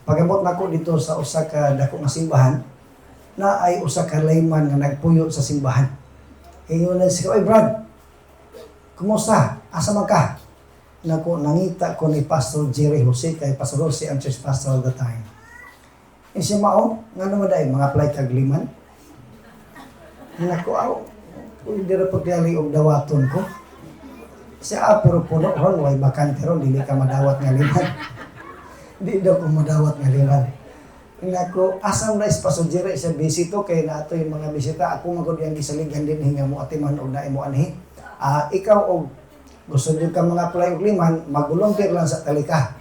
pagamot nako dito sa usa ka dako nga simbahan, na ay usa ka layman nga nagpuyo sa simbahan. Ingon na siya, "Oy Brad, kumusta? Asa man ka?" Nako, nangita ko ni Pastor Jerry Jose, kay Pastor Jose ang church pastor all the time. E siya mao, nga naman dahil, mga apply kagliman. Nako, hindi rin pagkali og dawaton ko. Siya, pero puno ron, way bakante ron, dili ka madawat nga liman. Di daw ko madawat nga liman. Nako, asam na is Pastor Jerry, siya bisito, kay nato yung mga bisita, ako magod yung gisaligan din, hinga mo atiman o na imo anhi. Ikaw og gusto nyo ka mga apply og liman, mag-volunteer lang sa talika.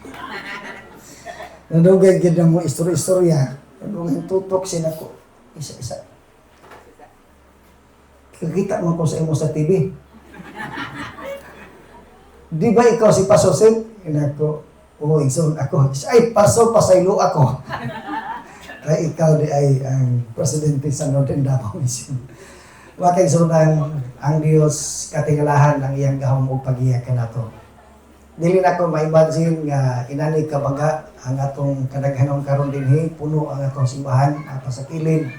Nadugay gid mo istorya-istorya. Nadugay tutok sila ko. Isa-isa. Kikita mo ko sa imo sa TV. Di ba ikaw si Pastor Sid? Inako, igsoon ako. Ay, Pastor, pasaylo ako. Kaya ikaw di ay ang presidente sa Northern Davao Mission. Wakay sunan ang Dios katingalahan ang iyang gahom og pag-iya kanato. Dili na ko ma-imagine nga inani ka baga ang atong kadaghanon karon dinhi, puno ang atong simbahan ato sa kilid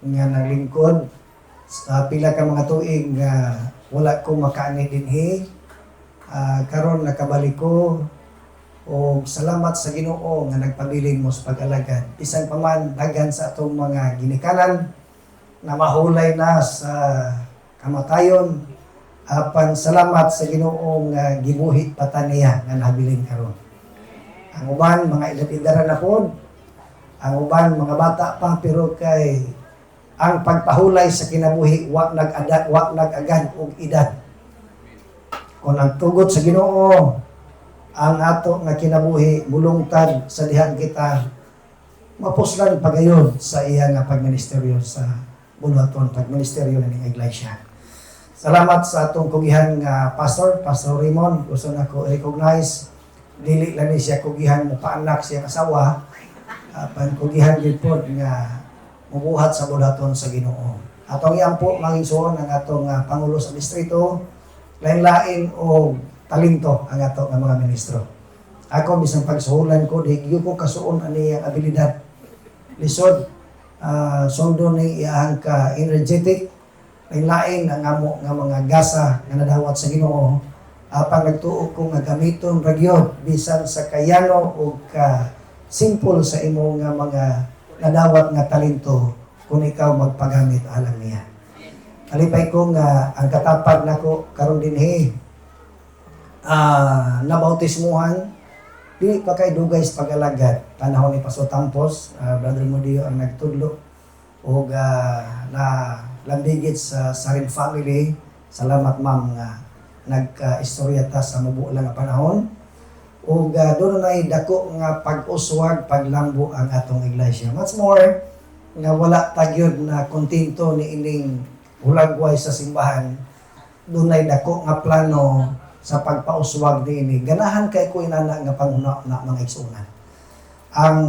nga naglingkod sa pila ka mga tuig nga wala ko makaani dinhi. Karon nakabalik ko o salamat sa Ginoo nga nagpabilin mo sa pag-alagad. Bisan pa man daghan sa atong mga ginikanan na mahulay na sa kamatayon, apan salamat sa Ginoo nga gibuhi pataniya nga nabilin karon. Ang uban mga edad-edaran na pod, ang uban mga bata pa, pero kay ang pagpahulay sa kinabuhi wa nag-agad og edad. Kung nagtugot sa Ginoo ang ato nga kinabuhi, bulungtad sa dihan kita mapuslan pagayon sa iya nga pagministeryo sa buluhaton pagministeryo ng iglesia. Salamat sa atong kugihan nga Pastor Raymond. Gusto na ko recognize, dili lang ni siya kugihan mo paanak siya kasawa, kugihan gid pod nga mubuhat sa buluhaton sa Ginoo. Atong iyampo manginsuon ang atong pangulo sa distrito, lain-lain o talento ang ato nga mga ministro. Ako bisan pagsuhulan ko, di ko kasuon ani ang abilidad. Lisod, sondo ni iyang ka energetic, lain-lain ang amo nga mga gasa nga nadawat sa Ginoo. Pag nagtuo ko nga gamiton ragyod bisan sa kayano o ka simple sa imo nga mga nadawat nga talento kung ikaw magpagamit alam niya. Alipay ko nga ang katapad nako karon dinhi nabautismuhan, di pa kay dugay sa pag-alagad. Panahon ni Pastor Tampos, Brother Mudio ang nagtudlo o na lambigit sa Sarin family. Salamat ma'am nga nagka-istorya ta sa mabuo lang nga panahon. O doon na dako nga pag-uswag, paglambo ang atong iglesia. Much more, nga wala tagyod na kontento ni ining hulagway sa simbahan. Doon na dako nga plano sa pagpauswag din. Ganahan kay ko inana nga panghuna na mga igsunan. Ang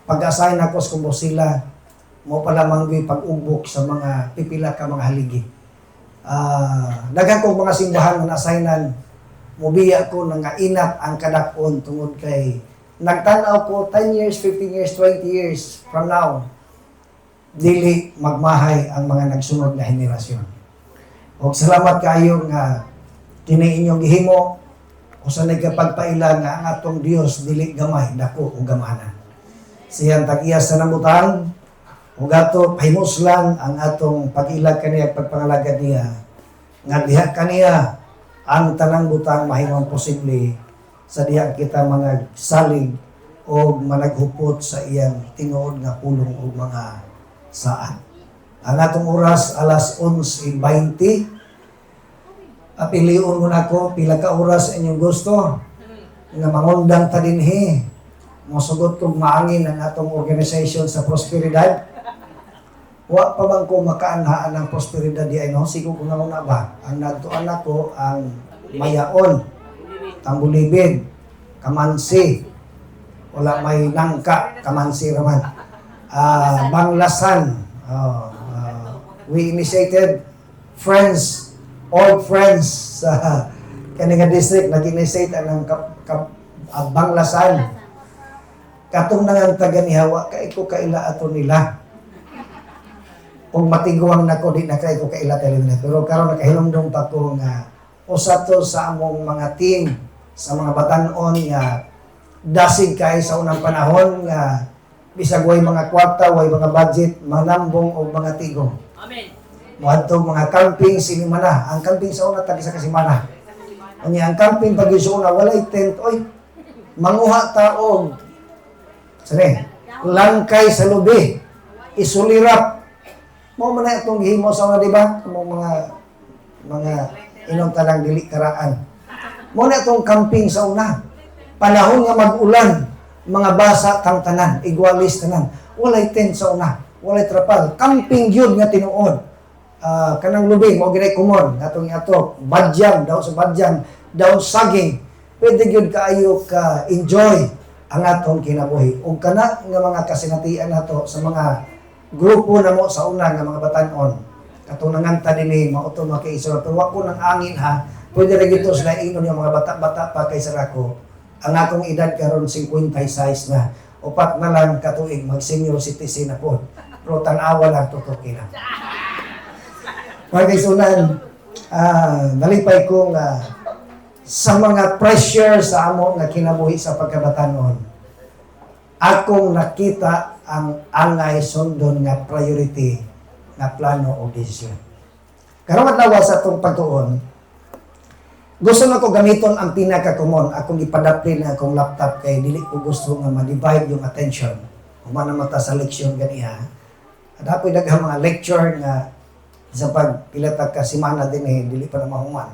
pag-assign ako sa kumbosila, mo pala manggi pag-ugbok sa mga pipila ka mga haligi. Daghan kong mga simbahan nga na-assignan, mubiya ko nga inat ang kadakon tungod kay nagtanaw ko 10 years, 15 years, 20 years from now, dili magmahay ang mga nagsunod na henerasyon. O salamat kayo nga kini inyong gihimo o sa nagkapagpaila nga ang atong Dios dili gamay, dako o gamanan. Siyang tag-iyas sa namutan, o gato pahimuslan ang atong pag-ilag kaniya, pagpangalagad niya, nga diha kaniya ang tanang butang mahimong posible sa diha kita mga salig o managhupot sa iyang tinuod nga pulong o mga saan. Ang atong oras alas 11:20. Piliun mo na ko, pila ka oras inyong gusto na mangundang ta dinhi. Mosugot kong maangin ang atong organization sa prosperidad. Wa pa bang ko makaanhaan ng prosperidad di ay no? Sigo ko na muna ba? Ang nagtuan ako ang Mayaon, Tambulibid, Kamansi, wala may nangka, Kamansi raman. Banglasan, we initiated friends, old friends sa kaninga district, nag-initiate ang Banglasan. Katong nangang taga ni Hawa, kay ko kaila ato nila. Kung matiguang nako, di na kay ko kaila tayo nila. Pero karon nakahilomdong pa ko nga, usa to sa among mga team, sa mga batanon nga, dasig kay sa unang panahon nga, bisag way mga kwarta, way mga budget, manambong o mga tigong. Amen. Muadto mga camping sinimana. Ang camping sa una tag isa ka semana. Unya ang camping pag sa una walay tent oy. Manguha taog. Sare. Langkay sa lubi. Isulirap. Mo man na itong gihimo sa una, di ba? Among mga inom tanang dili karaan. Mo na itong camping sa una. Panahon nga mag-ulan, mga basa tang tanan, igualis tanan. Walay tent sa una. Walay trapal. Camping gyud nga tinuod. Kanang lubi mo ginay kumon atong ato badyang daw sa badyang daw saging pwede gyud kaayo ka enjoy ang atong kinabuhi ug kana nga mga kasinatian nato sa mga grupo namo sa una nga mga batan-on katong nanganta dinhi mauto makiisura pero wako nang angin ha pwede ra gito sila inon yung mga bata-bata pa kay sarako ang akong edad karon 56 na upat na lang katuig mag senior citizen ako pero tan-awa lang tutok na. Mga kaisunan, nalipay ko nga sa mga pressure sa amo nga kinabuhi sa pagkabatanon, akong nakita ang angay sundon nga priority nga plano o desisyon. Karon adlaw sa atong pagtuon, gusto na ko gamiton ang pinaka-common. Akong ipadaplin na akong laptop kay dili ko gusto nga ma-divide yung attention. Humana mata sa leksyon ganiha. At ako'y daghang mga lecture nga sa pagpilatag ka simana din dili pa na mahuman.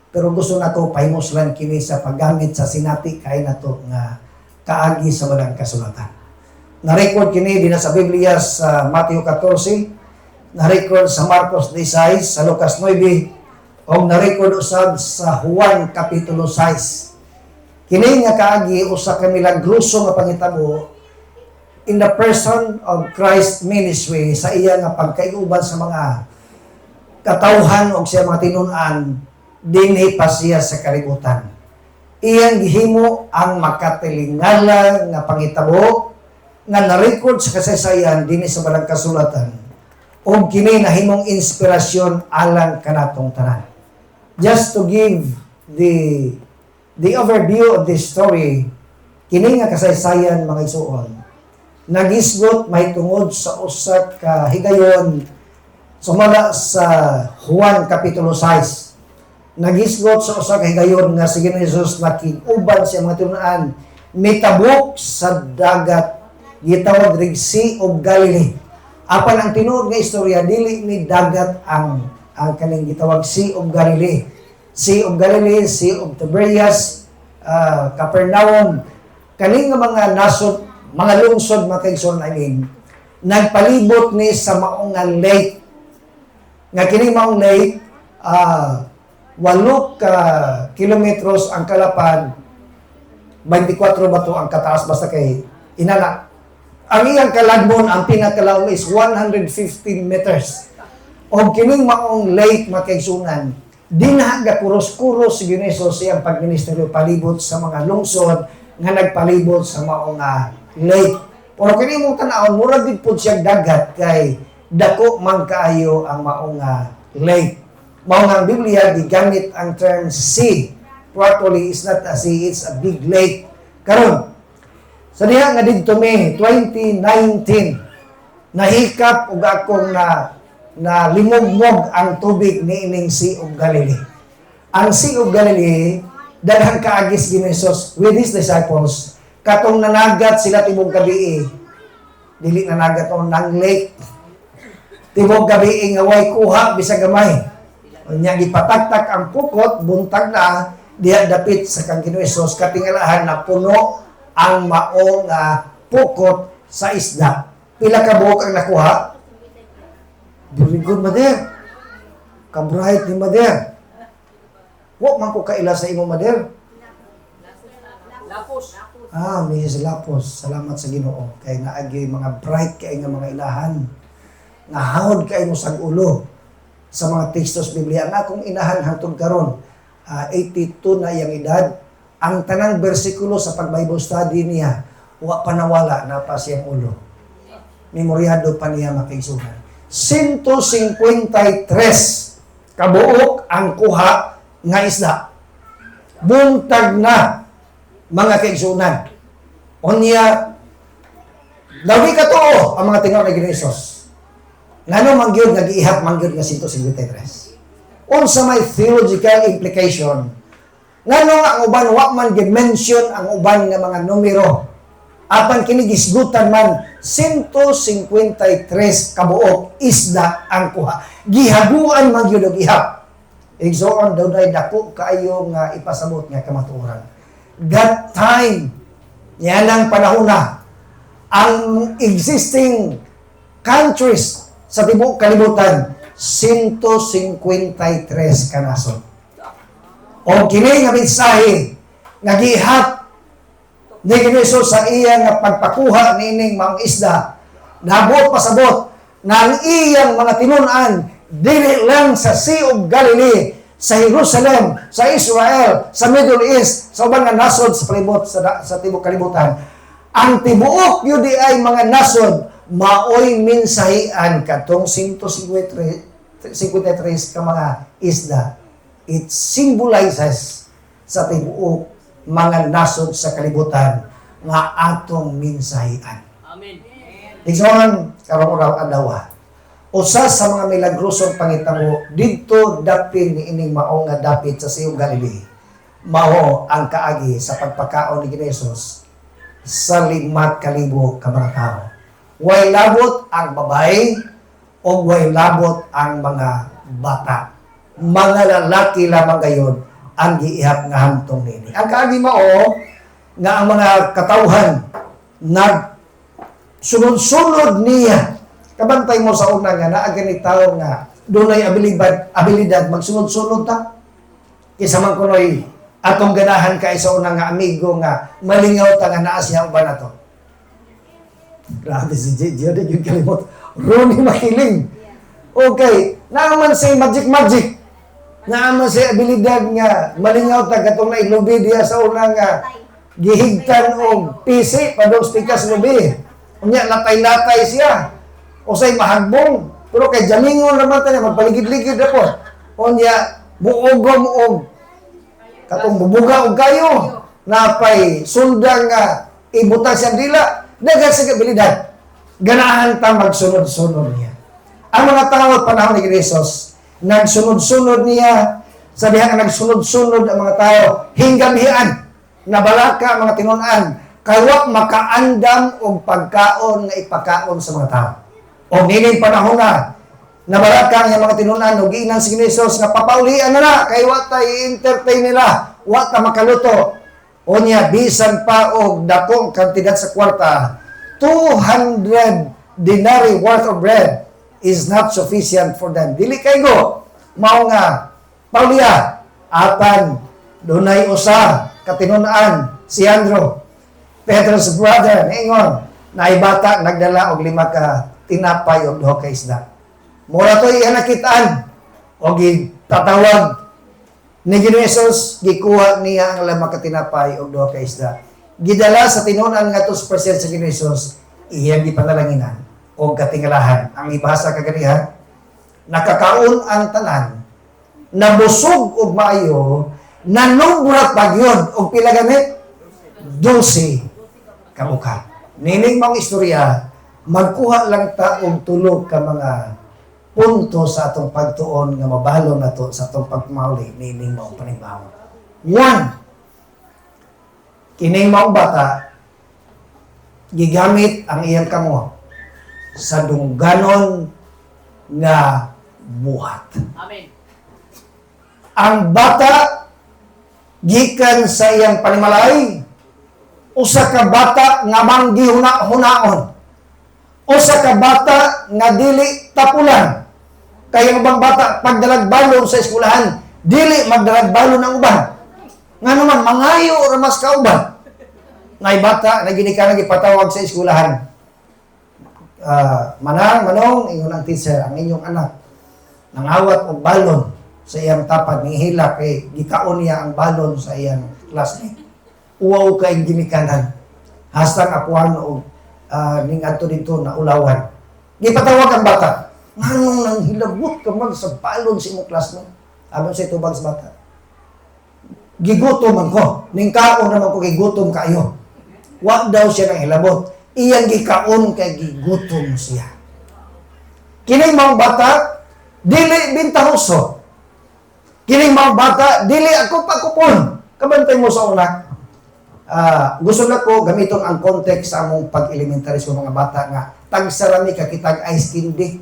Pero gusto na ko pahimuslan kini sa paggamit sa sinati kay nato nga kaagi sa balang kasulatan. Na-record kini din sa Biblia sa Mateo 14, na-record sa Marcos 16, sa Lucas 9, o na-record usab sa Juan Kapitulo 6. Kini nga kaagi usa ka milagroso nga pangitabo in the person of Christ ministry sa iya nga pagkaiuban sa mga katawhan o siya mga tinun-an dinhi pa siya sa kalibutan. Iyang gihimo ang makatilingala nga pangitabo nga na-record sa kasaysayan dinhi sa balang kasulatan o kini nahimong inspirasyon alang kanatong tanan. Just to give the overview of this story, kini nga kasaysayan mga isuon nagisgot mahitungod sa usa ka higayon sumala sa Juan Kapitulo 6. Nagisgot sa usa ka higayon nga si Ginoong Hesus nakig-uban sa mga tinun-an mitabok sa dagat gitawag rig Sea of Galilee. Apan ang tinuod nga istorya dili ni dagat ang kaning gitawag Sea of Galilee. Sea of Galilee, Sea of Tiberias, Capernaum, kaning nga mga nasod, mga lungsod mga kaigsoon nagpalibot ni sa maong nga lake. Nga kini maong lake, 8 kilometros ang kalapad, 24 ba to ang kataas basta kay inana. Ang iyang kalagmon, ang pinakalaw is 115 meters. O kining maong lake makaigsunan, dinahaga kuros-kuros si Gineso siyang pagministeryo palibot sa mga lungsod nga nagpalibot sa maong lake. Pero kini mong tanawon, murag din po siyang dagat kay dako man kaayo ang maong lake. Mao nga ang Biblia gigamit ang term sea. Properly is not a sea, it's a big lake. Karon sa diha nga didto May 2019 nahikap ug akong na limugmog ang tubig niining Sea of Galilee. Ang Sea of Galilee daghang kaagis Ginoong Hesus with his disciples katong nanagat sila tibok gabi dili nanagat on nang lake tibok gabi nga way kuha bisag gamay. Unya gipataktak ang pukot buntag na diha dapit sa kang Ginoong Hesus katingalahan na puno ang maong pukot sa isda. Pila ka buok ang nakuha? Very good, Mother. Ka-bright ni Mother. Wa man ko kaila sa imo, Mother. Lapos. Mrs. Lapos. Salamat sa Ginoo kay naagi mga bright kay nga mga ilahan. Nahawd kay mo sa ulo sa mga tekstos Biblia. Ang akong inahan hangtod karon, 82 na iyang edad. Ang tanang bersikulo sa pag-Bible study niya wa panawala na pa siyang ulo. Memoryado pa niya makaigsunan. 153 kabuok ang kuha nga isda. Buntag na mga kaigsunan. Unya, labi ka to ang mga tingaw na Ginisos. Ngano mangyod nag-iihap mangyod nga 153. Unsa may theological implication. Ngano nga ang uban wa man gid-mention ang uban nga mga numero. Apan kinigisgutan man 153 kabuok isda ang kuha. Gihaguan man gyud og ihap. Igsoon daw day dako kaayo nga ipasabot nga kamatuoran. That time yan ang panahon na ang existing countries sa tibuok kalibutan 153 ka nasod. O kini nga mensahe nga gihap ni Ginisos sa iya nga pagpakuha nining mga isda, nabot pasabot na ang iyang mga tinun-an dili lang sa Sea of Galilee, sa Jerusalem, sa Israel, sa Middle East, sa ubang nga nasod sa palibot sa tibuok kalibutan. Ang tibuok yun di ay mga nasod maoy mensahian katong 153 ka mga isda. It symbolizes sa tibuok mga nasod sa kalibutan nga atong minsahian. Amen. Igsoon karong adlaw. Usa sa mga milagrosong pangitabo didto dapin ni ining mao nga dapit sa Sea of Galilee. Mao ang kaagi sa pagpakaon ni Ginisos sa 5,000 ka mga tao. Way labot ang babae o way labot ang mga bata. Mga lalaki lamang gayon ang giihap nga hamtong nini. Ang kaagi mao nga ang mga katawhan nag sunod-sunod niya. Kabantay mo sa una nga naa gani tawo nga dunay abilidad magsunod-sunod ta. Kisa man kunoy atong ganahan kay sa una nga amigo nga malingaw ta nga naa siya uban nato. Grabe si Gio de yung kalimot. Ronnie makiling. Okay, naaman si magic. Naaman si abilidad nga malingaw ta katong na ilubi diya sa una nga gihigtan og PC padong spikas lubi. Unya latay-latay siya. Usay mahagbong. Pero kay jamingon naman tayo magpaligid-ligid na po. Unya buogom og katong bubuga og kayo. Napay sundang nga ibutang siyang dila. Dagan sa abilidad. Ganahan ta magsunod-sunod niya. Ang mga tao panahon ni Ginisos nagsunod-sunod niya, sa diha nga nagsunod-sunod ang mga tao, hinggam-hian, nabalaka mga tinun-an, kawak makaandam og pagkaon nga ipakaon sa mga tao. O nining panahon na, nabalaka nga mga tinun-an, o giinan si Ginisos, nga papaulian na kay wa ta i-entertain nila, wa ta makaluto. O niya, bisan pa og dakong kantidad sa kwarta, 200 denarii worth of bread is not sufficient for them. Dili kay go, mao nga, Paulia, apan, dunay usa, katinunaan, si Andrew, Petro's brother, ningon, na ibata, nagdala og 5 ka tinapay o 2 ka isda. Mura to iya nakitaan, o gitatawag ni Ginisos, gikuha niya ang 5 ka tinapay o 2 ka isda. Gidala sa tinunan nga 2% sa Ginisos, iya gipanalanginan o katingalahan. Ang ibasa kaganihan, nakakaon ang tanan, nabusog og maayo, nanubrat pagyon og pila gamit 12 kabuka. Nining mga istorya, magkuha lang ta og 3 ka mga punto sa atong pagtuon nga mabalon nato sa atong pagmauli nining mga panimbaw. 1, kining mga bata gigamit ang iyang kamo sa dungganon nga buhat. Amen. Ang bata gikan sa iyang panimalay, usa ka bata nga manggi hunaon, usa ka bata nga dili tapulan. Kaya ang ubang bata pagdalag balon sa eskwelahan, dili magdalag balon ang uban. Nga naman mangayo ra mas ka uban. Nay bata na ginika gipatawag sa eskwelahan. Manong, ingon ang teacher, ang inyong anak, nangawat og balon sa iyang tapad, nihila kay gikaon niya ang balon sa iyang classmate. Uwaw kay ginikanan. Hastang apuhan o ning ato dito na ulawan. Gipatawag ang bata. Nganong nang hilabot ka man sa balon si imong classmate? Abang sa itubang sa bata. Gigutom man ko. Ning kaon naman ko gigutom kayo. Wa daw siya nang hilabot. Iyang gikaon kay gigutom siya. Kining mga bata, dili bintahoso. Kining mga bata, dili ako pakupon. Kabantay mo sa una. Gusto na ko gamiton ang context sa among pag-elementary sa mga bata nga tagsarami ka kitag ice candy.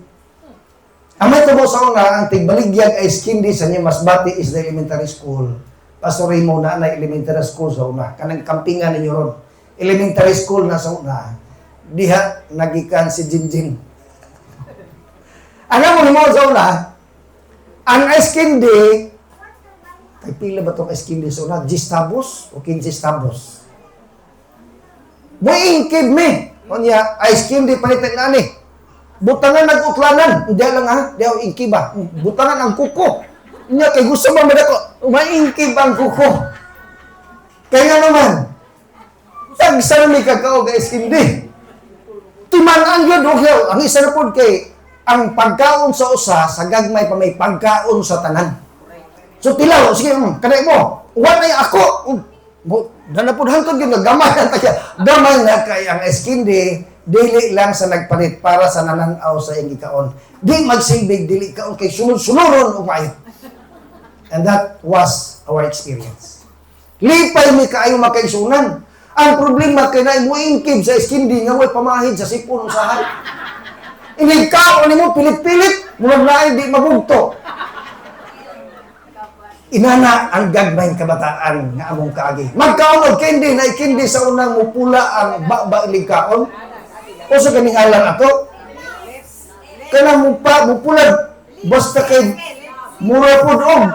Amay to mo sa una, ang tigbaligyan ice candy sa niya Masbate is the elementary school. Pastor mo na elementary school sa una. Kanang kampingan ninyo ron. Elementary school na sa una. Diha nagikan si Jinjin. Alam mo sa una, ang ice candy, ay pila ba itong ice candy sa una? 10 tabos o 15 tabos? Muingkib me. Kanya, ice candy palitan na ni. Butangan nag-uklanan. Hindi lang ha, di ako ingkib ba? Butangan ang kuko. Nya kay gusto ba ko, maingkib ang kuko. Kaya naman, tagsarami ka ka o ice candy. Timan-an yun, okay. Ang isa na po kay, ang pagkaon sa usa, sa gagmay pa may pagkaon sa tanan. So tilaw, sige, kanay mo, wala ako. Danapod hangtod yun, gamay na tayo. Gamay na kay ang eskindi, dili lang sa nagpalit para sa nananaw sa iyong gikaon. Di magsilbig, dili kaon kay sunod-sunuron umayo. And that was our experience. Lipay may kaayo makaisunan. Ang problema kay na mo ingkib sa eskindi nga way pamahid sa sipon usahay. Inigkaon nimo pilit-pilit, murag naay di mabugto. Inana ang gagmayng kabataan nga among kaagi. Magkaon og candy na ikindi sa unang mupula ang baba iligkaon. O sa kaning alam ato. Kana mupulad basta kay mura pud og.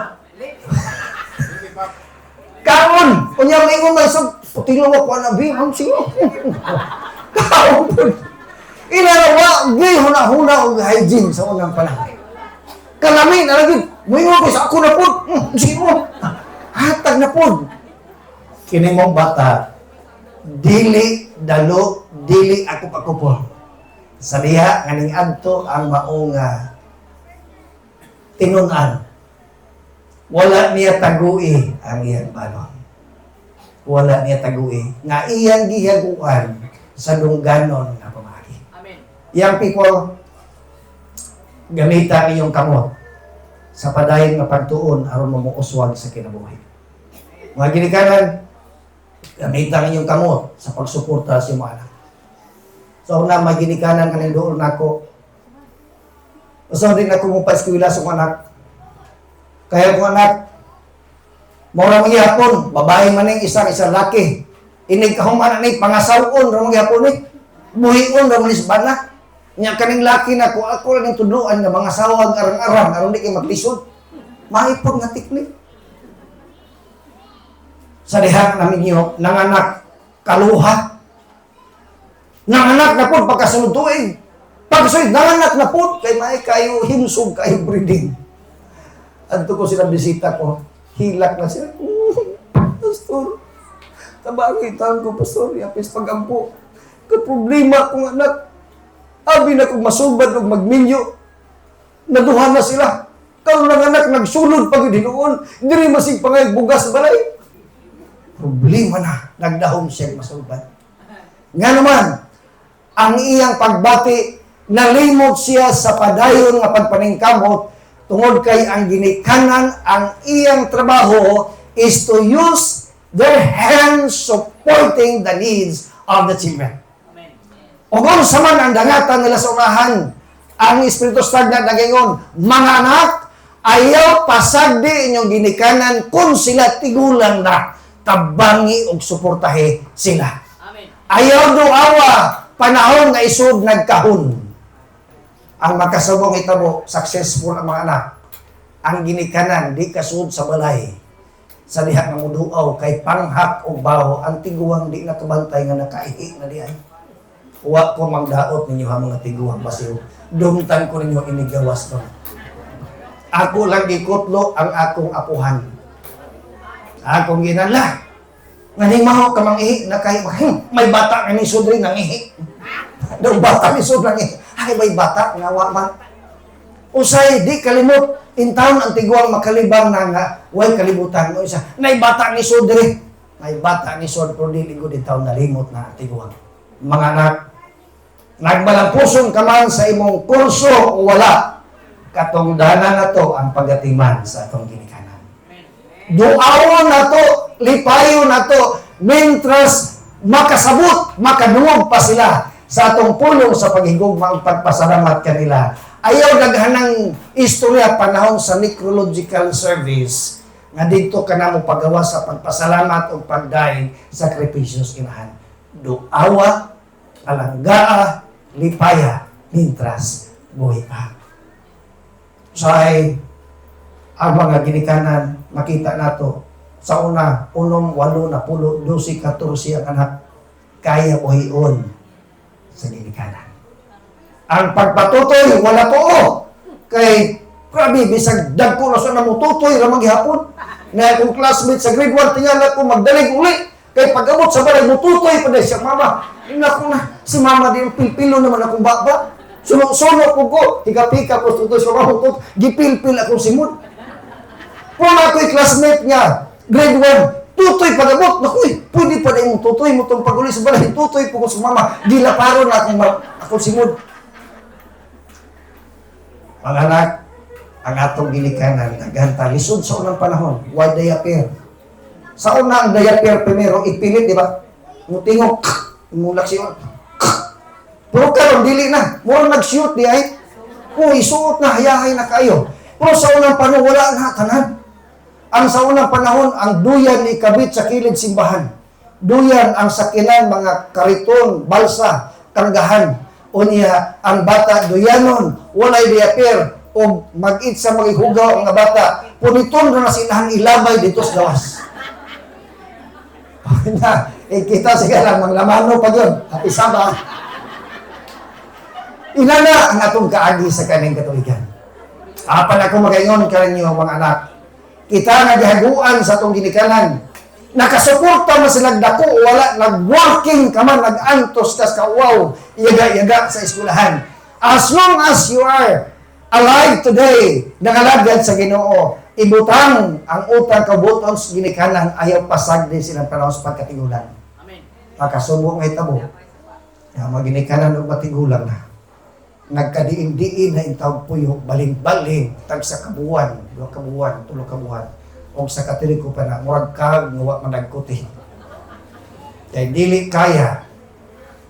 Kaon, unya maingon man sa tingnan mo ko na bi, ang sino. Kaon pud. Inarawa, gay huna-huna og hygiene sa unang panahon. Kalami na lagi, moingon ko sa ako na pud. Sino? Hatag na pud. Kini mong bata, dili dalo, dili ako po. Sa diha nganing adto ang maong tinun-an. Wala niya tagui ang iyang balon. Wala niya tagui nga iyang gihaguan sa dungganon nga pamagi. Amen. Young people, gamita iyong kamot sa padayon nga pagtuon aron mamuuswag sa kinabuhi. Mga ginikanan, gamita iyong kamot sa pagsuporta sa iyong mga anak. So na mga ginikanan kaning doon nako. So din ako mo pa-eskwela sa mga anak. Kaya kung anak, mura magyapon, babae man ning isang laki. Inig kahuman ni pangasawon ra magyapon ni. Buhion ra man isbana. Nya kaning laki na ako lang ning tudloan nga mga sawag arang-arang aron di kay maglisod. Maipod nga tiknik. Sa diha namin niyo nanganak kaluha. Nanganak na pud pagkasunod tuig. Pagkasunod nanganak na pud kay may kayo himsog kayo breeding. Adto ko sila bisita ko, hilak na sila. Pastor, tabangitan ko, Pastor, yapis pagampo. Problema kong anak. Abi na kong masubad o magminyo. Naduhan na sila. Karon ng anak, nagsulod pag dinuon. Diri masig pangay bugas balay. Problema na. Nagdahom siya masubad. Nga naman, ang iyang pagbati, nalimot siya sa padayon nga pagpaningkamot tungod kay ang ginikanan, ang iyang trabaho is to use their hands supporting the needs of the children. O kung saman ang dangatan nila sa unahan, ang Espiritu Santo nagayon, mga anak, ayaw pasagdi inyong ginikanan kung sila tigulang na tabangi o suportahe sila. Amen. Ayaw duawa, panahon nga isod nagkahon. Ang makasabong itabo, successful ang mga anak. Ang ginikanan, di kasud sa balay. Sa diha nga muduaw, kay panghak o baho, ang tiguang di nakabantay nga nakaihi na dihay. Huwag ko magdaot ninyo ha mga tiguang basiw. Dumtan ko ninyo inigawas no. Ako lang gikutlo ang akong apuhan. Akong ginala. Nganing maho ka mangihi na kay may bata nga ni sudri nang ihi. Daw bata ni sudri nang ihi. Ay may bata nga wa man. Usay di kalimot in town ang tiguang makalibang na nga way kalibutan mo isa. Nay bata ni sudri. May bata ni sud pero dili gud in town nalimot na ang tiguang. Mga anak, nagbalampuson ka man sa imong kurso o wala. Katungdanan na to ang pagatiman sa atong ginikanan. Duawon na to, lipayo na to, mintras makasabot, makadungog pa sila sa atong pulong sa paghigugma ug pagpasalamat kanila. Ayaw daghanang istorya panahon sa necrological service nga dito ka na mo pagawa sa pagpasalamat o pagdaig sakripisyos inahan. Duawa, alanggaa, lipaya, mintras buhi pa. Say ang mga ginikanan makita nato sa una 1, 8, 10, 12, 14 ang anak kaya buhion sa ginikanan. Ang pagpatutoy wala tuo kay grabe bisag dagko na sa namututoy ra maghapon na akong classmate sa grade 1 tingala ko magdalig uli kay pag-abot sa balay mututoy pa dai siya mama. Nako na si mama din pilpilo naman akong baba. Suno po ko, hika-pika ko tutoy sa mama ko, gipilpil akong simod. Kung ako'y classmate niya, grade 1, tutoy pag-abot, naku, pwede pa na yung tutoy mo itong pag-uli sa balay, tutoy po ko sa mama, dilaparo na akong simod. Mga anak, ang atong ginikanan, naghanta, lisod sa unang panahon, why diaper? Sa unang diaper, primero, ipilit, di ba? Mutingok, mulak siya, pero karon dili na. Murang nag-shoot di ay. Kung isuot na, hayahay na kayo. Pero sa unang panahon, wala na tanan. Ang sa unang panahon, ang duyan ni kabit sa kilid simbahan. Duyan ang sakinan, mga kariton, balsa, kargahan. O niya, ang bata, duyanon, walay diaper, o mag-eat sa maghihugaw ang bata. Puniton na sinahan ilabay dito sa gawas. Kita sige lang, manglamano pa yun. Isa ba? Inana ang atong kaagi sa kaning katuigan. Apan ako magayon kaninyo mga anak. Kita nga gihaguan sa atong ginikanan. Nakasuporta man sila dako wala nag-working ka man nag-antos kas ka wow yaga-yaga sa eskwelahan. As long as you are alive today, nakalagad sa Ginoo, ibutang ang utang kabuton sa ginikanan ayaw pasagdi silang panahon sa pagkatigulan. Amen. Makasubo nga itabo. Yang maginikanan og matigulang na. Nagkadiin-diin na intawag puyo, baling-baling, tag sa kabuwan, 2 kabuwan, 3 kabuwan, o sa katiliko pa na, murag kag, nguwa managkuti. Kaya dili kaya,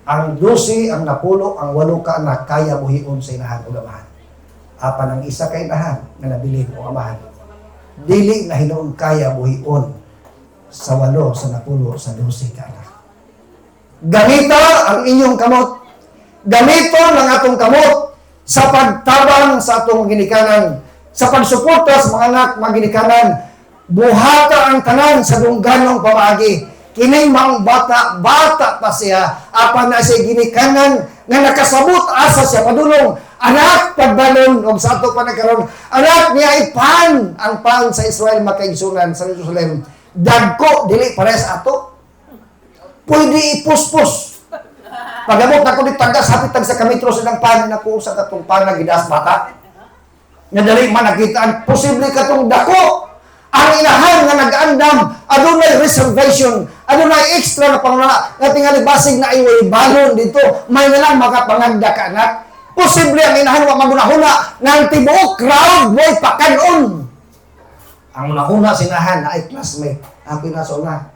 ang 12, ang 10, ang 8 ka anak, kaya buhion sa inahan o amahan. Apan ang isa ka inahan, na nabilin o amahan. Dili na hinoon kaya buhion sa 8, sa 10, sa 12 ka anak. Ganita ang inyong kamot. Ganito ng atong kamot sa pagtabang sa atong ginikanan, sa pagsuporta sa mga anak mga ginikanan, buhata ang tanan sa dungganong pamaagi. Kining mga bata pa siya, apan na siya ginikanan nga nakasabot asa siya padulong. Anak pagbalon og sa ato pa nagkaroon. Anak niya ipan ang pan sa Israel makaigsunan sa Jerusalem. Dagko dili para sa ato. Pwede ipuspos. Pag-abot na ko di tagas, hapit tag sa kamitro sa ng panin na po sa katong panang gidas bata. Nga dali man nakitaan, posible katong dako. Ang inahan nga nag-andam, adunay reservation, adunay extra na panguna, nga tingali basig na iway balon dito, may nalang makapangagda ka anak. Posible ang inahan wa magunahuna, nga tibuok crowd, boy, pakanon. Ang unahuna sinahan na ay classmate. Ang pinasa una,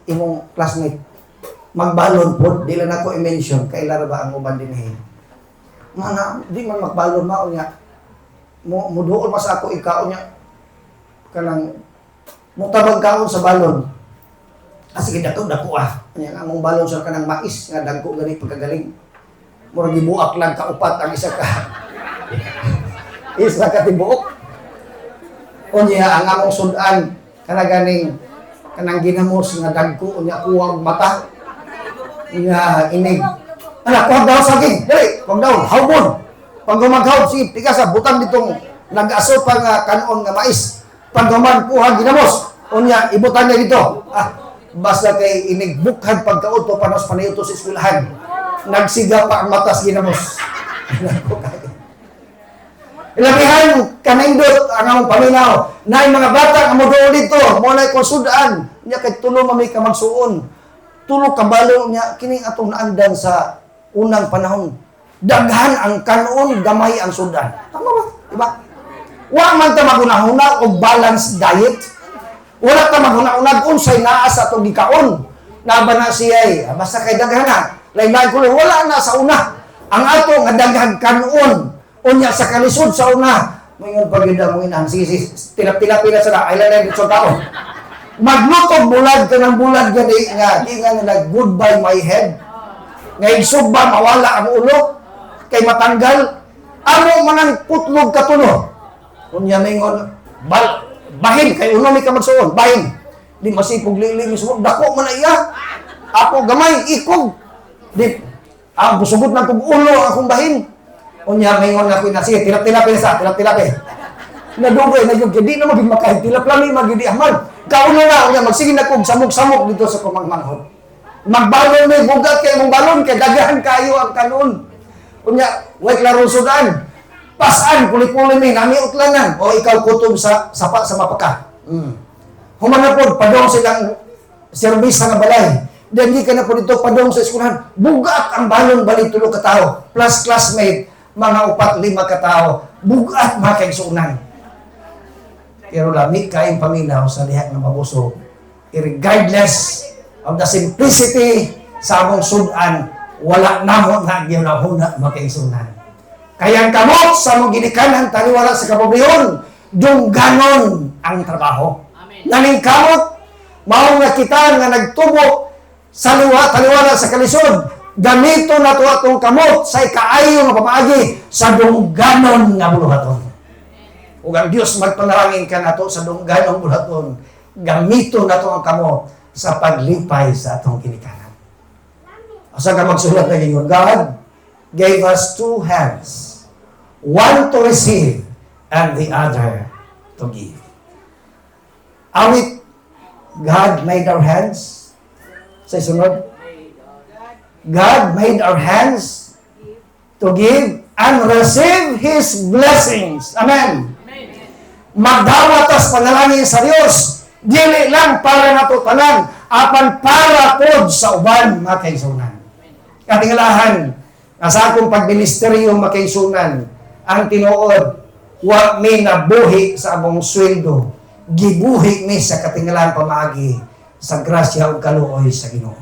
imong classmate. Magbalon po, di lang ako i-mention, kailan ba ang uban din eh. Mana, di man magbalon mao niya. Muduol mas ako ikaw niya. Kanang, mutabag kaon sa balon. Sige, dako Yan, among balon sa kanang mais, nga dagko gani pagkagaling. Murag gibuak lang kaupat ang isa ka. Isa ka tibuok. O niya, ang among sudan, kanaganing, kanang ginamos nga dagko, niya kuwang mata. Nga inig. Anak, huwag daw saging. Dali, huwag daw. Hawbon. Pag gumaghaw, sige, tigasa, butang ditong nag-aso pa nga kanon nga mais. Pag guman, kuha, ginamos. O niya, ibutan niya dito. Basta kay inigbukhan pagkaudto panos paniuto sa eskwelahan. Nagsiga pa ang matas ginamos. Ilabihan kanindot ang among paminaw. Na mga bata ang moduol dito, mo na konsudan. Nya kay tulo mami ka magsuon. Tulo kabalo niya kining atong naandan sa unang panahon. Daghan ang kanon, gamay ang sudan. Tama ba? Diba? Wa man ta magunahuna og balanced diet. Wala ta magunahuna unsay naa sa atong gikaon. Naba na siya basta kay daghan na. Lain-lain ko wala na sa una. Ang ato nga daghan kanon unya sa kalisod sa una. Moingon pagida mo inang sige tilap-tilap na sa ay dito sa taon. Maglutog bulag ka ng bulag gani nga di nga nag goodbye my head. Nga isog ba mawala ang ulo kay matanggal amo manang putlog katulo. Unya mingon bahin kay uno mi ka magsuon bahin. Di masipog liling isog dako man na iya. Ako gamay ikog. Di ang busugod na kog ulo akong bahin. Unya mingon ako na sige tilap-tilap sa tilap-tilap. Nadugay na yung di na maging makahilap lami magidi ahman. Kauna na unya magsige na kog samok-samok dito sa kumangmanghod. Magbalon may bugat kay mong balon kay daghan kayo ang kanon. Unya way klaro sudan. Pasan puli-puli mi nami utlanan o ikaw kutob sa sapa sa mapaka. Humana pod padong silang serbis sa balay. Dili ka na po dito padong sa eskwelahan. Bugat ang balon bali tulo ka tawo plus classmate mga 4-5 ka tawo. Bugat mga kaigsuunan. Pero lami kaing paminaw sa diha nga mabusog. Regardless of the simplicity sa among sudan, wala namo na ginahuna mga kaigsuunan. Kaya ang kamot sa among ginikanan taliwala sa kapobrehon, dungganon ang trabaho. Naning kamot mao nga kita nga nagtubo sa taliwala sa kalisod, gamito na to atong kamot sa ikaayo nga pamaagi sa dungganon nga buluhaton. Ug ang Dios magpanalangin ka nato sa dungganon buluhaton, gamito na to ang kamot sa paglipay sa atong ginikanan. Asa ka magsulat na gingon, God gave us two hands, one to receive and the other to give. Awit, God made our hands. Sa sunod, God made our hands to give and receive His blessings. Amen. Magdawatas panalangin sa Dios, dili lang para nato tanan, apan para pod sa uban mga kaigsunan. Katingalahan, sa akong pagministeryo mga kaigsunan, ang tinuod, wa mi nabuhi sa among sweldo, gibuhi mi sa katingalahan pamaagi sa grasya o kaluoy sa Ginoo.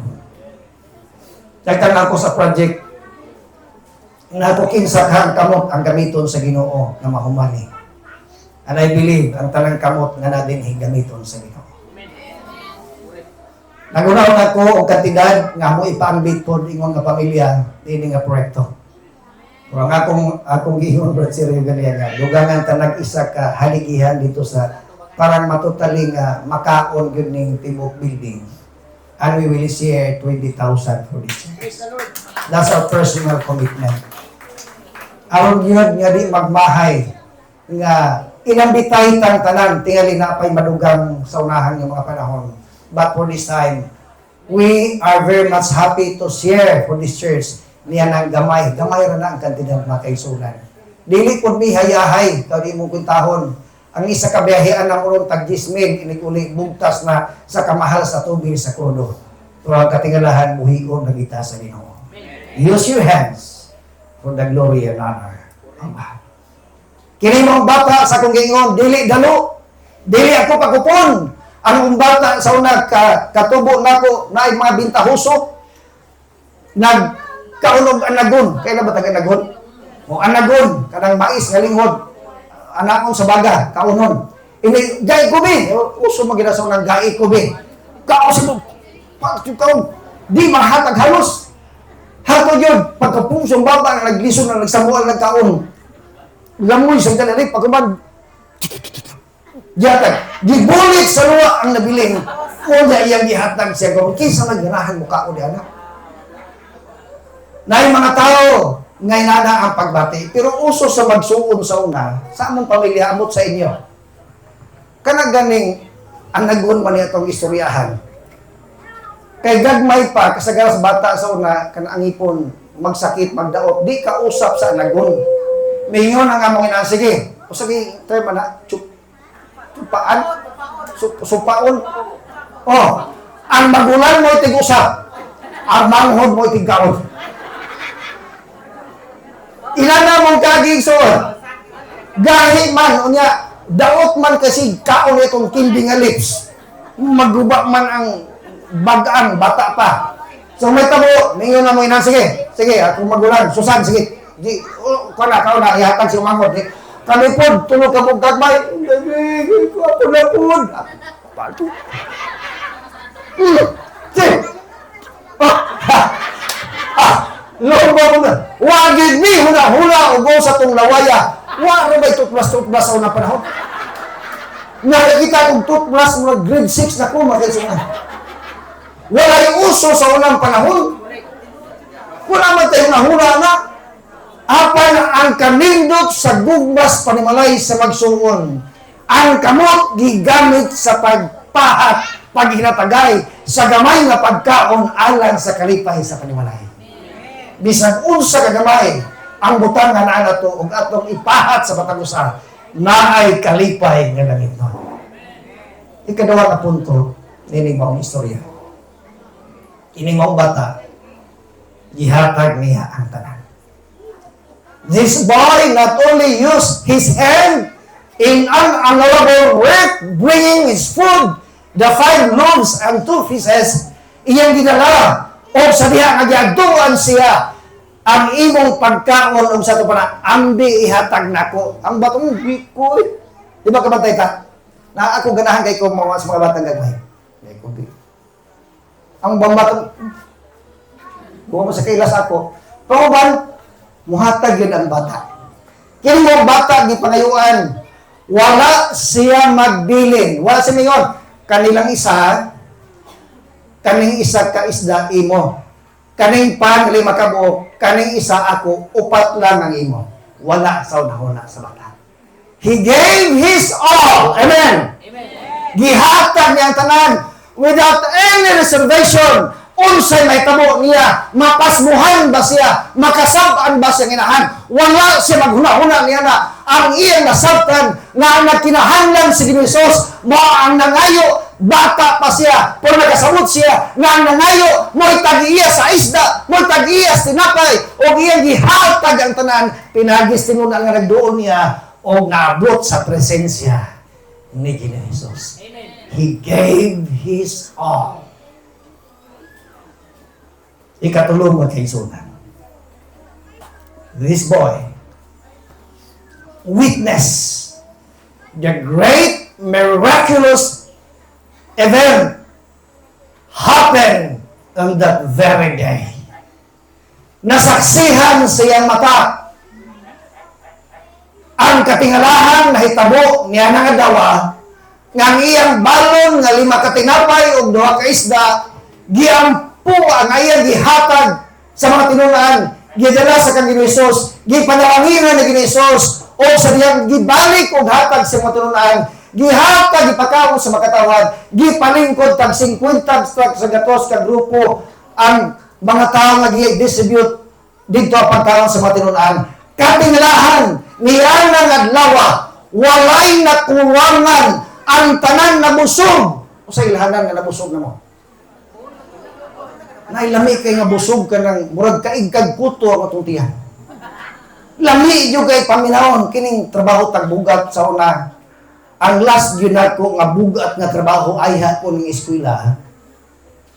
Dagdag ako sa project na ako kinsa kang kamot ang gamiton sa Ginoo na mahumani. And I believe ang talang kamot nga natin gamiton sa Ginoo. Nagunaw ako og kantidad nga mo ipaambit pod ingon nga pamilya dinhi nga proyekto. Pero ang akong giingon brad si Rio Galiaga, dugangan ta nag-isa ka haligihan dito sa parang matutaling makaon yun ng Tibok Building. And we will share 20,000 for this year. That's our personal commitment. Aron yun nga di magmahay nga inambitay tang tanan tingali na pa'y madugang sa unahan ng mga panahon. But for this time, we are very much happy to share for this church niya ng gamay. Gamay ra na ang kantidad mga kaigsunan. Dili po mi hayahay, kadi mo kuntahon. Ang isa kabiyahean ng urong tag-10,000, inikuli bugtas na sa kamahal sa tubig sa krudo. Pero ang katingalahan, buhigon na kita sa Ginoo. Use your hands for the glory and honor of God. Kini mong bata sa kong gingon, dili dalo, dili ako pagkupon. Ang bata sa una, katubo na ko, na mga bintahusok, nagkaunog anagon. Kailan ba taga-anagon? O anagon, kanang mais nga lingod. Anakong sa baga, kaunon. Ini gay kubi, uso magina sa unang gay kubi. Kaos mo, pagkikaw, di mahatag halos. Hato yun, pagkapungsong baba, naglison na nagsamual ng kaon. Lamoy sa dalarik, pagkaman, yatag, gibulit sa luwa ang nabiling. Kung iyang gihatag siya, kung kisa nagganahan mo kao di anak. Na yung mga tao, ngay nana ang pagbati. Pero uso sa magsuon sa una, sa among pamilya, amot sa inyo. Kanang ganing, ang nagun man itong istoryahan. Kay gagmay pa, kasagaras bata sa una, kanang ipon, magsakit, magdaot, di ka usap sa anagon. Mingon ang among ina, sige, o sige, tayo man na, supaan, supaon. Oh, ang magulang mo itig-usap, ang manghod mo itig-kaon. Ilan na mong kagig soon? Gahi man, unya, daot man kasi kaon itong kindi nga lips. Maguba man ang bagaan, bata pa. So may tabo, mingon na mo ina, sige, ako magulang, susan, sige. Di, kana, ihatag si umangot. Kami po, tulog ka mong gagmay. Ko ako na po. Pato. Sige. Lomba mo na. Wagid mi, hula, ugo sa tong lawaya. Wala ba tutblas sa unang panahon? Nakikita kong tutblas mo grade 6 na ko, magkasungan. Wala yung uso sa unang panahon. Wala man tayo nahula na. Apan ang kanindot sa gugmas panimalay sa magsuon. Ang kamot gigamit sa pagpahat, paghinatagay, sa gamay nga pagkaon alang sa kalipay sa panimalay. Bisag unsa ka gamay, ang butang nga naa nato ug atong ipahat sa batang usa, naay kalipay nga langit nun. Ikaduha na punto, nini maong istorya. Ini maong bata, gihatag niya ang tanan. This boy not only used his hand in unhonorable work, bringing his food, the 5 loaves and 2 fishes, iyang dinala, o sa diha nga giadtuan siya ang imong pagkaon og sa to pa ambi ihatag nako. Ang batong ko, di ba kabantay ka? Na ako ganahan kay ko mga sa mga batang gagmay. Kay ko bi. Ang bambatong buo mo sa kailas ako. Pauban, muhatag yun ang bata. Kini mo bata di pangayuan. Wala siya magbilin. Wala siya mingon. Kaning isa ka isda imo. Kaning pan 5 ka buok. Kaning isa ako 4 lang ang imo. Wala sa unahuna sa bata. He gave his all. Amen. Amen. Gihatag niya ang tanan without any reservation. Unsay may tabo niya, mapasmuhan ba siya, makasabaan ba siya inahan, wala siya maghuna-huna niya na ang iyang nasabtan na nagkinahanglan si Ginoos mo ang nangayo, bata pa siya, pero nagkasabot siya na ang nangayo, mo'y tag-iya sa isda, mo'y tag-iya sa tinapay, o iyang gihatag ang tanan, pinagis tinuna nga nagdoon niya, o naabot sa presensya ni Ginoos. He gave his all. Ikatulong mo kay Sunan. This boy witnessed the great miraculous event happened on that very day. Nasaksihan sa iyang mata ang katingalahan na hitabo niya nga dawa nga ang iyang balon nga 5 ka tinapay ug 2 ka isda giyang ang ayang gihatag sa mga tinunan, gidala sa kang Ginoos, gipanalangiran ni Ginoos, o sa diyang gibalik og hatag sa mga tinunan, gihatag, gipakaon sa makatawad, gipalingkod tag 50 sa gatos ka grupo, ang mga tao nga gi-distribute dito ang pagkaon sa mga tinunan. Katingalahan, niya ng adlawa, walay nakuwangan ang tanan na busog. O sa ilahanan nga nabusog na mo. Nailami kay nga busog ka ng murag kaigkag kuto ang atong tiyan. Lami yung kay paminahon, kining trabaho tagbugat sa una. Ang last yun ako nga bugat nga trabaho ay ko ng eskwela.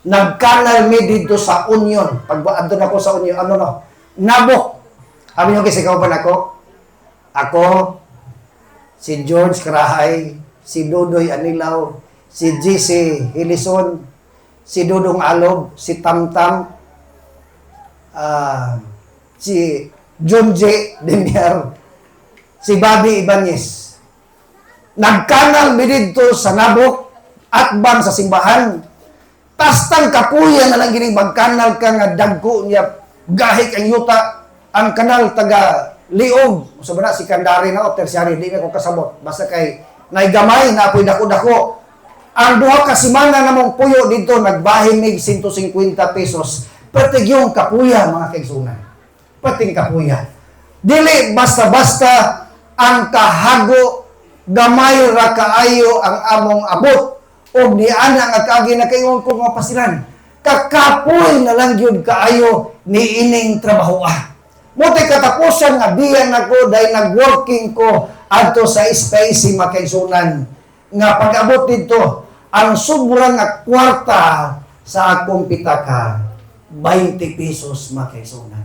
Nagkanal mi dito sa Union. Pag andun ako sa Union, nabok. Sabi nyo kasi ikaw ba ako? Ako, si George Karahay, si Dodoy Anilaw, si GC Hilison, si Dudong Alob, si Tamtam, si John J. Demier, si Bobby Ibanez. Nagkanal mi dito sa Nabok at bang sa simbahan. Tastang kapuyan na lang gining magkanal ka nga dagko niya gahik ang yuta ang kanal taga Liog. So si Kandari na o tersyari, di na ko kasabot. Basta kay naigamay na apoy dako-dako. Ang duha ka semana namong puyo dito, nagbahin mig 150 pesos. Patig yung kapuya, mga kaigsunan. Pating kapuya. Dili basta-basta ang kahago, gamay ra kaayo ang among abot. O di ana nga kaagi na kayon ko mga pasilan. Kakapoy na lang yun kaayo ni ining trabaho. Muti katapusan nga diyan ako dahil nag-working ko adto sa space makaisunan. Nga pag-abot dito, ang sobrang nga kwarta sa akong pitaka, 20 pesos makaisunan.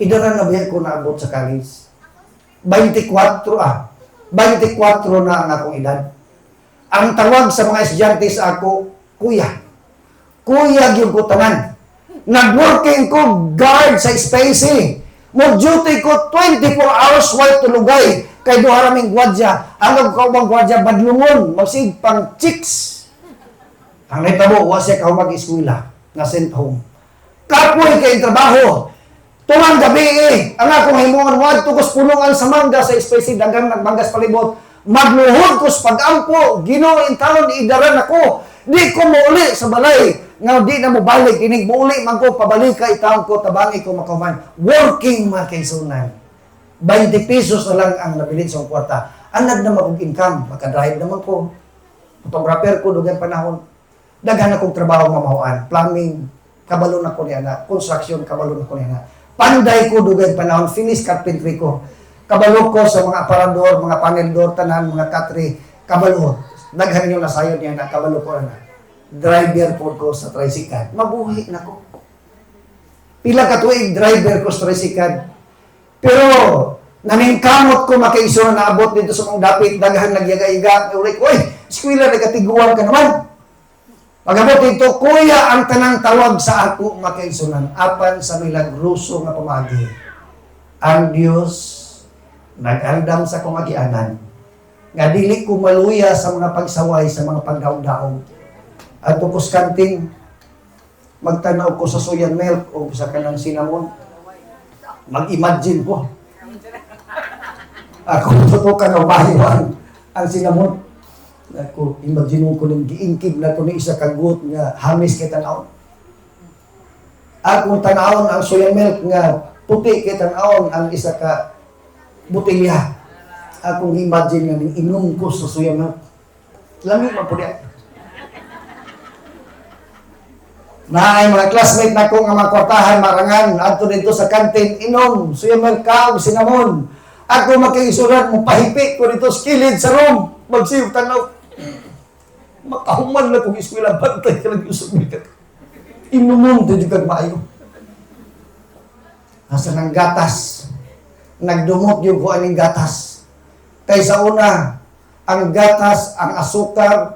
Idara na biya ko naabot sa college. 24 na ang akong edad. Ang tawag sa mga estudyante sa ako, kuya. Kuya gyud ko tanan. Nag-working ko guard sa spacing. Mag-duty ko 24 hours while tulugay. Kay duha raming gwadya. Ang kaubang gwadya badlungon, magsig pang chicks. Ang nitabo wa siya ka mag-eskwela nga sent home. Kapoy kay trabaho. Tulang gabi ang akong himuon wadto ko punungan sa mangga sa spacing dagang nagmanggas palibot. Magluhod ko sa pag-ampo, Ginoo in taon idaran ako. Di ko muuli sa balay. Nga di na mo balik, inig muuli man ko, pabalik ka itaon ko, tabangi ko makaman. Working mga kaisunan. 20 pesos na lang ang nabilin sa kwarta. Anad naman kong income, makadrive naman ko. Photographer ko, dugang panahon. Daghan akong trabaho mamahuan. Plumbing, kabalo na ko niya na. Construction, kabalo na ko niya na. Panday ko, dugang panahon. Finish carpentry ko. Kabalo ko sa mga aparador, mga panel door, tanan, mga katri, kabalo. Daghan yung nasayod niya na, kabalo ko na. Driver po ko sa tricycle. Mabuhi na ko. Pila ka tuig driver ko sa tricycle. Pero, naningkamot ko makaiso na naabot dito sa mga dapit, daghan nagyaga-iga. Uy, eskwela, nagkatiguan ka naman. Pag-abot dito, kuya, ang tanang tawag sa ako makaisunan, apan sa milagruso nga pamagi. Ang Diyos nag-andam sa kumagianan, nga dili ko maluya sa mga pagsaway, sa mga pagdaong-daong. At tukos kanting, magtanaw ko sa soya milk o sa kanang cinnamon. Mag-imagine ko. Ako tutukan o bahiwan ang cinnamon. Ako, imagine ko ng giingkig na ko ni isa kagut nga hamis kay tanawon. Ako tanawon ang soya milk nga puti kay tanawon ang isa ka butilya. Akong imagine nga inom ko sa soya milk. Lamig man po diya. Na ay mga classmate na ko nga mga kwartahan, marangan, adto dito sa kantin, inom, soya milk ka, cinnamon. Ako makiisuran mo, pahipi ko dito sa kilid sa room. Magsiw, tanaw. Makahuman na kong eskwela, bantay ka lang yung sumilkat. Inumon, dito kag maayo. Nasa ng gatas. Nagdumot yung kuha ng gatas. Kaysa una, ang gatas, ang asukar,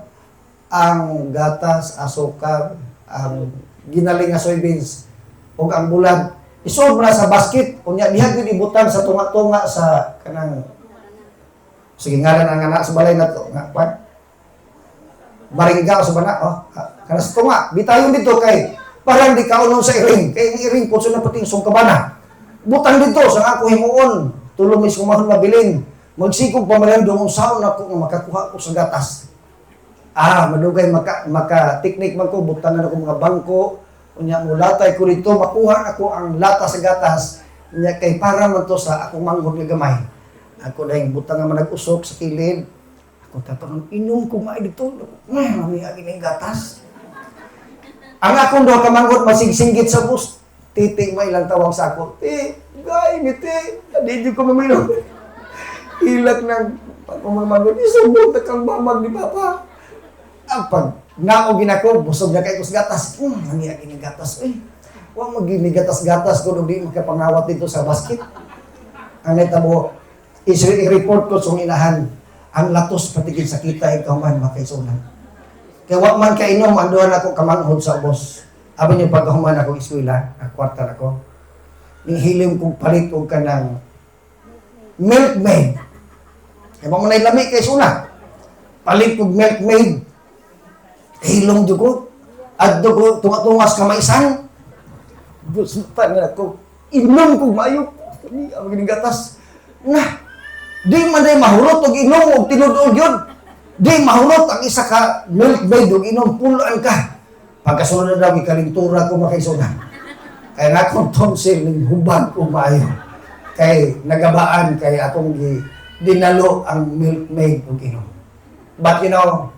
ang ginaling nga soybeans, o ang bulan, isood mo na sa basket, kunya diha gyud ibutan sa tunga-tunga sa kanang sige ngalan ang anak sa balay na to nga kwan baringga o sa bana kana sa tunga bitayon dito kay parang di kaunon sa iring kay iring po sa pating sungkabana butang dito sa ako himuon tulong is kumahon mabilin magsikog pa man dong saon ako nga makakuha ko sa gatas madugay maka technique man ko butang na ako mga bangko unya mo latay ko dito makuha ako ang lata sa gatas unya kay para man to sa akong manghod nga gamay ako dahil butang nga manag-usok sa kilid ako tatanong inom ko may dito mami agin ang gatas ang akong duha ka manghod masigsinggit sa bus titi may ilang tawag sa ako gay miti di ko maminom ilak ng akong manghod isubot na kang mamag ni papa pag naogin ako, busog na kayo sa gatas. Maniyak ini gatas. Huwag magini gatas-gatas ko nung di makapangawat dito sa basket. Ang netabo, i-report ko sa inahan, ang latos patigil sa kita, ikaw man makaisunan. Kaya wag man kainom, anduhan ako kamanghod sa boss. Abi niyo pagkahuman ako eskwela, kwarta ako. Yung hilim kong palit o ka ng milkmaid. Kaya mo na ilami kay suna. Palit kong milkmaid. Hilong dugo. At dugo, tungas ka maisan. Gusto nga ako. Inom kong mayo. Ang gatas. Di man day mahurot o inom o tinudod yun. Di mahunot ang isa ka milk maid ug inom pulaan ka. Pagkasunod na daw ikalintura ko makaisunan. Kaya nga akong tonsil ning hubad ko maayo. Kay nagabaan kay akong dinalo ang milk maid ug inom. But you know,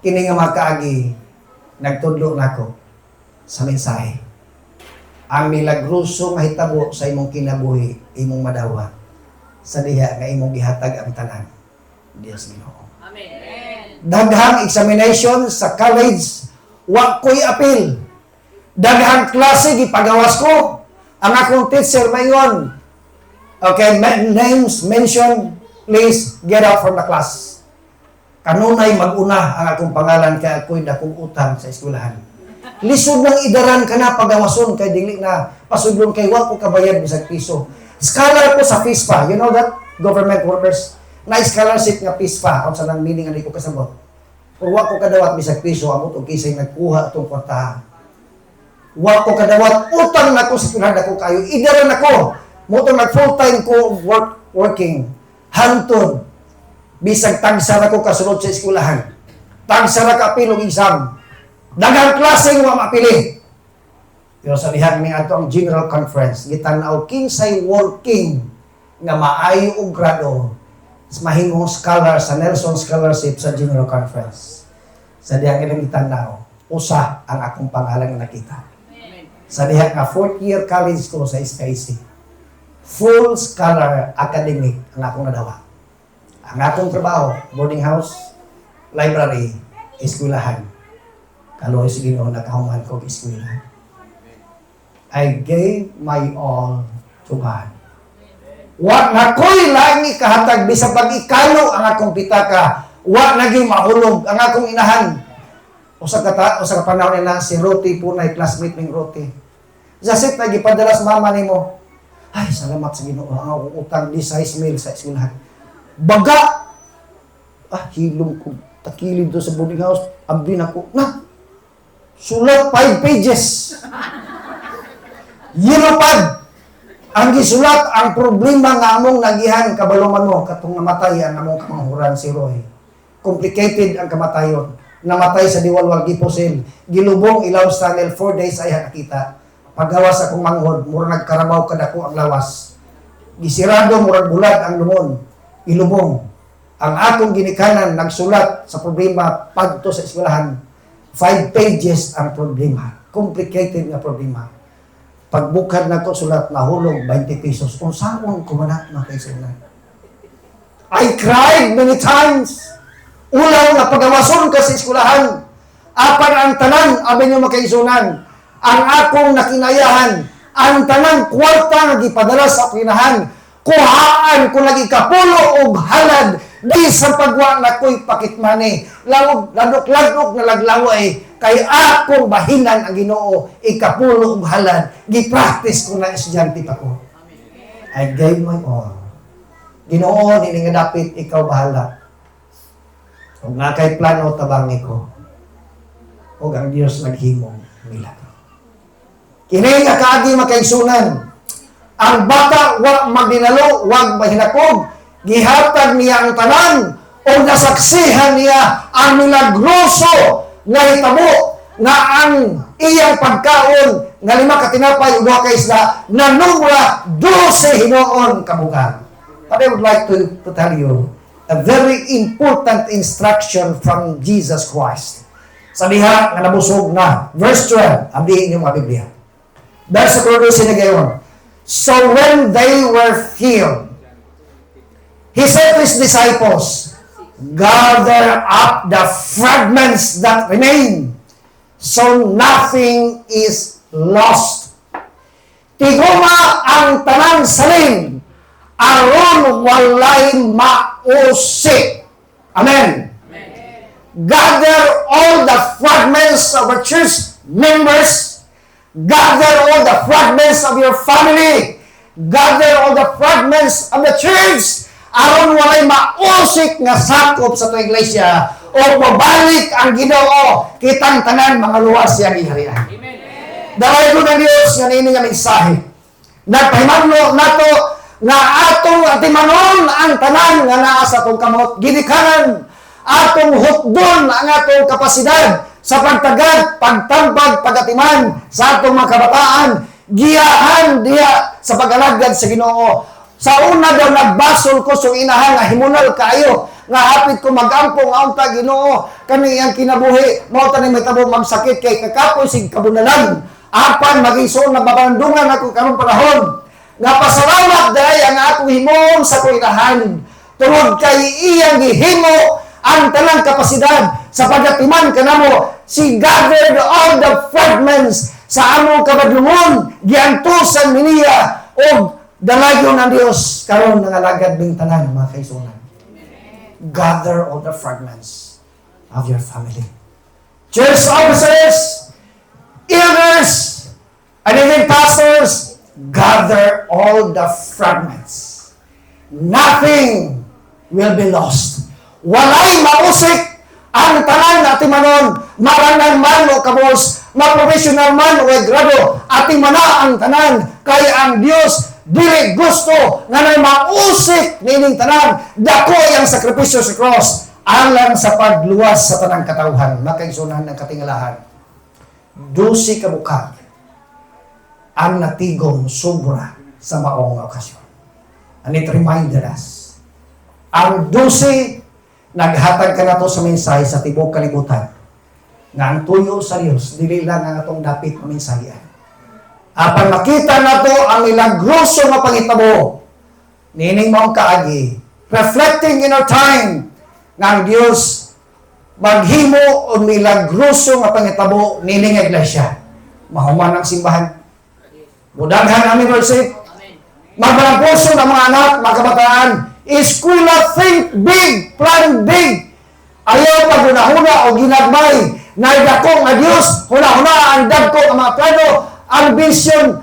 kini nga makaagi nagtudlo nako sa mensahe. Ang milagroso nga hitabo sa imong kinabuhi, imong madawa sa diha nga imong gihatag ang tanan. Dios Ginoo. Amen. Daghang examination sa college, wa ko'y apil. Daghang klase gipagawas ko. Ang akong teacher mayon. Okay, names mention, please get out from the class. Kanunay mag-una ang akong pangalan kay ako'y dakong utang sa eskwelahan. Lisod ng idaran ka na pagawason kay dili na pasudlon kay wa ko kabayad bisag piso. Scholar ko sa PISPA. You know that? Government workers. Na scholarship nga PISPA. Kung saan ang meaning ano ko kasabot. Kung wa ko kadawat bisag piso, amot og kisay nagkuha itong kwartahan. Wa ko kadawat, utang na ko sa pinada ko kayo. Idaran ako. Motong nag full time ko working. Hantod. Bisag tagsara ko kasunod sa eskwelahan. Tagsara ka pilong exam. Dagang klase nga mapili. Pero sa lihag ni ato ang General Conference, gitanaw kinsay working nga maayo og grado mahimong scholar sa Nelson Scholarship sa General Conference. Sa dihang ilang gitanaw, usa ang akong pangalan nga nakita. Sa dihang nga 4th year college ko sa SKC. Full scholar academic ang akong nadawa. Ang akong trabaho, boarding house, library, eskwelahan. Kaloy sa Ginoo nakahuman ko eskwelahan. I gave my all to God. Wa na ko'y langi kahatag bisag pag-ikalo ang akong pitaka. Wa naging mahulog ang akong inahan. Usa ka panahon na si Roti punay classmate ning Roti. Jasit na gipadala sa mama nimo. Ay, salamat sa Ginoo. Ang akong utang di size meal sa eskwelahan. Baga! Hilom ko. Takilid do sa boarding house. Abin ako. Sulat 5 pages. Yellow pad. Ang gisulat, ang problema nga among nagihan kabaluman mo, katong namatay ang among kamanghuran si Roy. Complicated ang kamatayon. Namatay sa diwalwal giposil. Gilubong ilaw sa tunnel, 4 days ay nakita. Paggawas akong manghod, mura nagkarabaw kadako ang lawas. Gisirado, murag bulag ang lumon. Ilubong. Ang akong ginikanan, nagsulat sa problema pagto sa eskwelahan. 5 pages ang problema. Complicated nga problema. Pagbukad na ko sulat, nahulog 20 pesos. Kung saan ko manak na kaisunan. I cried many times. Ulaw na pagawason ka sa eskwelahan. Apan ang tanan, abin nyo makaisunan. Ang akong nakinayahan, ang tanang kwarta nga gipadala sa pinahan. Kuhaan ko lagi kapulo og halad. Di sa pagwa na ko'y pakitmani. Ladok-ladok na laglaway. Kay akong bahinan ang Ginoo. Ikapulo og halad. Gi-practice ko na estudyante pa ko. I gave my all. Ginoo, nini nga dapit, ikaw bahala. Kung nga kay plano, tabangi ko. O ang Diyos naghimong milagro. Kini nga kaagi makaigsunan. Ang bata, wag magdinalo, wag mahinakog. Gihatag niya ang tanan o nasaksihan niya ang milagroso nga hitabo nga ang iyang pagkaon nga 5 ka tinapay ug 2 ka isda nanumra 12 hinuon kabugan. But I would like to tell you a very important instruction from Jesus Christ. Sa diha nga nabusog na verse 12 abdi niyo mga Biblia. Dahil sa produce ni gayon. So when they were filled, He said to His disciples, gather up the fragments that remain, so nothing is lost. Tiguma ang tanan salin, aron walay mausik. Amen. Gather all the fragments of our church members, gather all the fragments of your family, gather all the fragments of the church, aron walay mausik nga sakop sa ito iglesia o mabalik ang Ginoo kitang tanan mga luwas siya giharian. Dahil ko ng Diyos nga nini nga mensahe. Nagpahimangno nato nga atong atimanon ang tanan nga naa sa atong kamot. Ginikanan atong hukdon ang atong kapasidad sa pagtagad, pagtambag, pagatiman sa atong mga kabataan, giyahan diya sa pag-alagad sa Ginoo. Sa una daw nagbasol ko sa inahan nga himunal kayo nga hapit ko mag-ampong aunta Ginoo kani ang kinabuhi mao tani mahitabo magsakit kay kakapoy sig kabunalan apan magison na babandungan ako karong panahon nga pasalamat dahil ang akong himong sa kuinahan tungod kay iyang gihimo ang tanang kapasidad sa pagatiman kanamo. She gathered all the fragments sa among kabadlungon giantusan niya og dalayon ang Dios karon nangalagad ning tanan mga kaigsuonan. Gather all the fragments of your family. Church officers, elders, and even pastors, gather all the fragments. Nothing will be lost. Walay mausik ang tanan ating manon, marangan man o kabos, ma-professional man o grado, ating mana ang tanan, kaya ang Dios dili gusto nga may mausik nining tanan, dako ang sakripisyo sa cross, alang sa pagluwas sa tanang katawhan, makaigsunan ng katingalahan. 12 kabukag ang natigong sobra sa maong okasyon. And it reminded us, ang 12 naghatag ka na to sa mensahe sa tibok kalibutan nga ang tuyo sa Dios dili lang ang atong dapit na mensahe. Apan makita na to ang milagroso nga pangitabo nining maong kaagi, reflecting in our time nga ang Dios maghimo og milagroso nga pangitabo nining iglesia. Mahuman ang simbahan. Mudaghan amin worship. Magbalampuso ng mga anak, mga kabataan, eskwela, think big, plan big. Ayaw pag huna-huna o ginagmay. Naidako nga Diyos, huna-huna ang dagko ang mga plano, ang vision.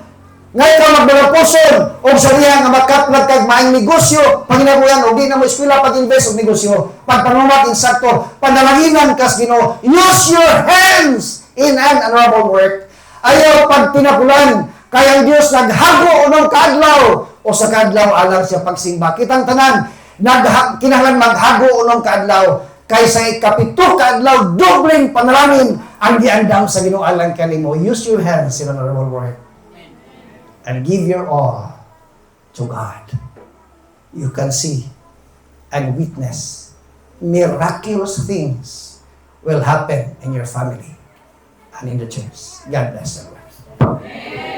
Ngayon ka magbalampuson o sa riyan nga makatlag kag maing negosyo, panginabuyan o di na mo eskwela pag-invest o negosyo, pagpanumat insakto, pandalanginan kas Ginoo. Use your hands in an honorable work. Ayaw pag tinapulan, kaya ang Diyos naghago unong kaadlaw o sa kaadlaw alang siya pagsimba. Kitang tanan, kinahanglan maghago unong kaadlaw kaysa ikapito kaadlaw, dobling panalangin ang giandam sa Ginoo alang kanimo. Use your hands in an honorable work and give your all to God. You can see and witness miraculous things will happen in your family and in the church. God bless everyone.